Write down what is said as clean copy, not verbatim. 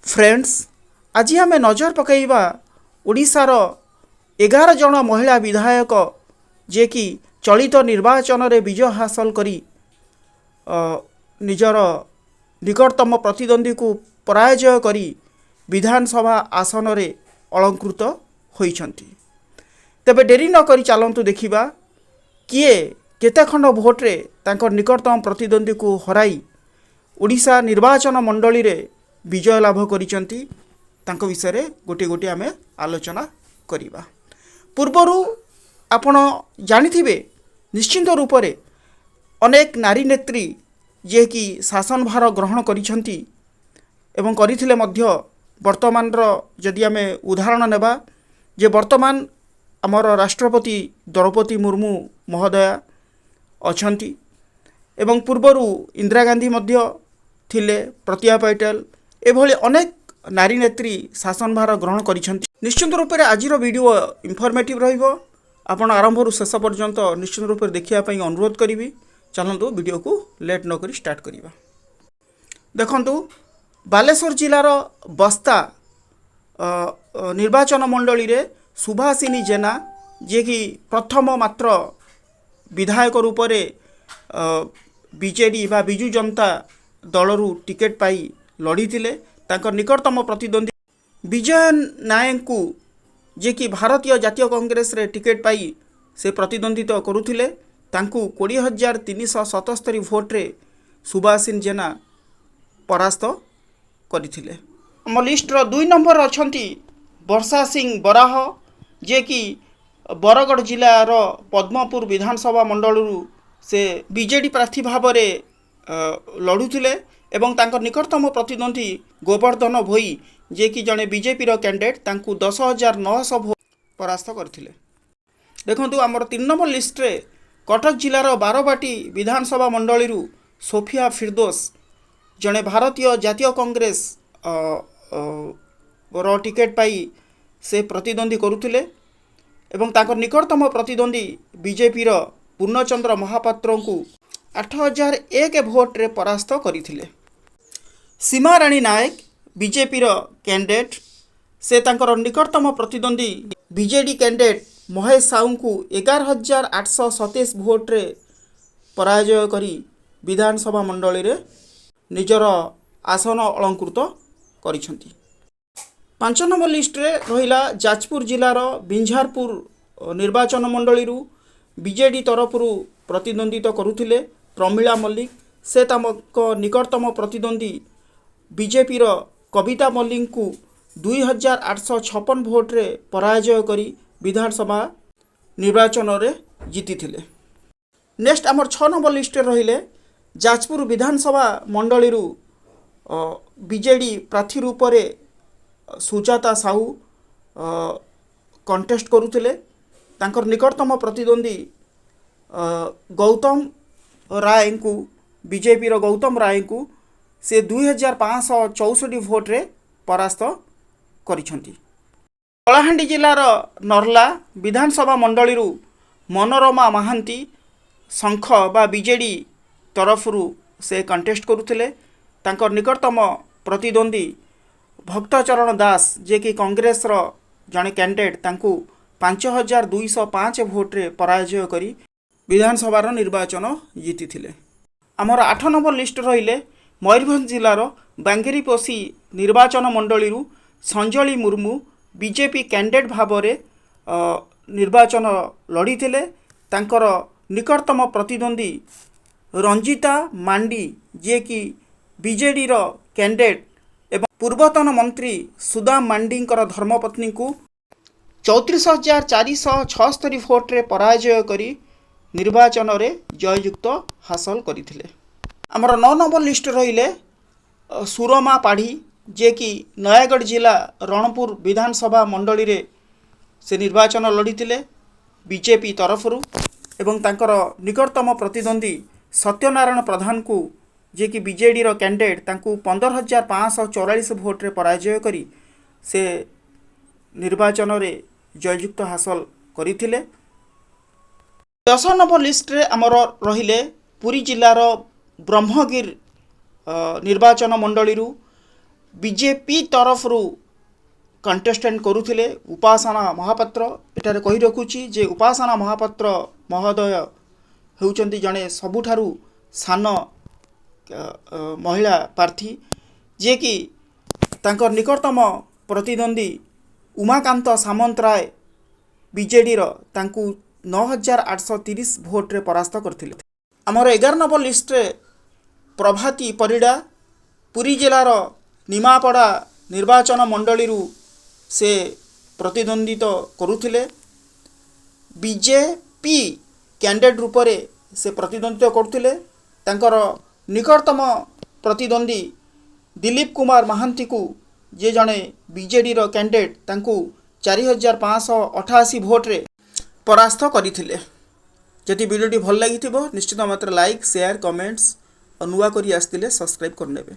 Friends, आज आम नजर पकईवा ओडिशार 11 जन महिला विधायक जे कि चलित निर्वाचन रे विजय हासिल करी निजर निकटतम प्रतिद्वंदी को पराजय करी विधानसभा आसन रे अलंकृत होइछंती। तेबे डेरी न करी चलंतु देखिबा किए केते खंड भोट रे तांकर निकटतम प्रतिद्वंदी को हराई ओडिशा निर्वाचन मंडली रे विजय लाभ करिसंती। तांको विषय रे गोटे गोटे आमे आलोचना करिबा। पूर्वरु आपण जानिथिबे निश्चिंत रूप रे अनेक नारी नेत्री जे कि शासन भार ग्रहण करिसंती एवं करिथिले मध्य वर्तमान रो जदि आमे उदाहरण नेबा जे वर्तमान आमर राष्ट्रपति द्रौपदी मुर्मू महोदया अछंती एवं पूर्वरु इंदिरा गांधी मध्य थिले, प्रतिभा पाटिल एभली अनेक नारी नेत्री शासन भार ग्रहण करिसंती। निश्चित रूप से आज वीडियो इनफॉर्मेटिव रहिबो। आपण आरंभ रु शेष पर्यंत निश्चित रूप से देखिया पई अनुरोध करिवि। चलंतु वीडियो को लेट न करी स्टार्ट करिबा। देखंतु बालेश्वर जिलार बस्ता निर्वाचन मंडली रे सुभाषिनी जेना जे कि प्रथम मात्र विधायक रूप रे बीजेडी बा बिजु जनता दलरू टिकेट पाई लड़ीथिले। तांकर निकटतम प्रतिद्वंदी विजय नायक को जे कि भारतीय जातीय कांग्रेस रे टिकेट पाई से प्रतिद्वंदित्व करुथिले। तांकू 20,377 भोट रे सुभाषिनी जेना परास्त करथिले। हम लिस्ट रो 2 नंबर अछंती वर्षा सिंह बराह जे कि बरगढ़ जिलार पद्मपुर विधानसभा मंडलरू से बीजेडी प्रार्थी भाव में लड़ुथिले एवं तांकर निकटतम प्रतिद्वंदी गोवर्धन भोई जे कि जड़े बीजेपी कैंडिडेट तांकू 10,900 भोट परास्त करथिले। देखंतु आमर 3 नंबर लिस्ट रे कटक जिलार बारबाटी विधानसभा मंडली सोफिया फिरदोस जड़े भारतीय जातीय कांग्रेस रो टिकेट पाई से प्रतिद्वंदी करुथिले एवं तांकर निकटतम प्रतिद्वंदी बीजेपी पूर्णचंद्र महापात्र को 8,001 भोट रे परास्त करथिले। सीमा राणी नायक बीजेपी कैंडिडेट से तांकर निकटतम प्रतिद्वंदी बीजेडी कैंडिडेट महेश साहू को 11,827 भोट रे पराजय करी विधानसभा मंडली रे निजर आसन अलंकृत करिसंती। 5 नंबर लिस्ट रे रहिला जाजपुर जिलार बिंझारपुर निर्वाचन मंडली बीजेडी तरफरू प्रतिद्वंदित्व करुथिले प्रमिला मल्लिक। से तमक निकटतम प्रतिद्वंदी बीजेपी कविता मल्लिक को 2,856 भोट रे पराजय करी विधानसभा निर्वाचन रे जीतिथिले। नेक्स्ट आमर 6 नंबर लिस्ट रे रहिले जाजपुर विधानसभा मंडली बीजेडी प्रार्थी रूप रे सुजाता साहू कंटेस्ट करुथिले। तांकर निकटतम प्रतिद्वंदी गौतम राय को बीजेपी गौतम राय को से 2,564 भोट रे परास्त करिसंती। कलाहांडी जिलार नरला विधानसभा मंडली मनोरमा महांती शंख बा बीजेडी तरफरू से कंटेस्ट करुथिले। तांकर निकटतम प्रतिद्वंदी भक्तचरण दास जे कि कांग्रेस रो जने कैंडिडेट तांकू 5,205 भोट रे पराजय करी विधानसभा निर्वाचन जीतिथिले। आमर 8 नंबर लिस्ट रहिले मयूरभंज जिलार बांगेरीपोसी निर्वाचन मंडली संजली मुर्मू बीजेपी कैंडिडेट भाव में निर्वाचन लड़ीथिले। तांकर निकटतम प्रतिद्वंदी रंजिता मांडी जे कि बीजेडी रो कैंडिडेट एवं पूर्वतन मंत्री सुदाम मांडी धर्मपत्नी को 34,476 भोट रे पराजय करी निर्वाचन रे जययुक्त हासिल करथिले। आमर 9 नंबर लिस्ट रहिले सुरमा पाढ़ी जे कि नयागढ़ जिला रणपुर विधानसभा मंडली रे से निर्वाचन लड़ीथिले बीजेपी तरफरू एवं तांकर निकटतम प्रतिद्वंदी सत्यनारायण प्रधान को जे कि बीजेडी रो कैंडिडेट तांकू 15,544 भोट रे पराजय करी से निर्वाचन रे जययुक्त हासिल करथिले। 10 नंबर लिस्ट रे आमर रहिले पुरी जिलार ब्रह्मगिर निर्वाचन मंडली बीजेपी तरफरु कंटेस्टेंट करुथिले उपासना महापात्र। एटारे कहि रखुछि जे उपासना महापात्र महोदय हेउचंती जणे सबुठारु सान महिला प्रार्थी, जे कि तांकर निकटतम प्रतिद्वंदी उमाकांत सामंतराय बीजेडी तांकू 9830 भोट रे परास्त करथिले। आमर 11 नंबर लिस्ट रे प्रभाती परिडा पुरी जिलार निमापड़ा निर्वाचन मंडली से प्रतिद्वंदिता करुथिले। बीजेपी कैंडिडेट रूप से से प्रतिद्वंदिता करुथिले। तांकर निकटतम प्रतिद्वंदी दिलीप कुमार महांती को जे जड़े बीजेडी कैंडिडेट तांकू 4588 भोट रे परास्त करथिले। जदि वीडियो भल लगी निश्चित मात्र लाइक शेयर कमेंट्स और नुआ करी आसतिले सब्सक्राइब करनेबे।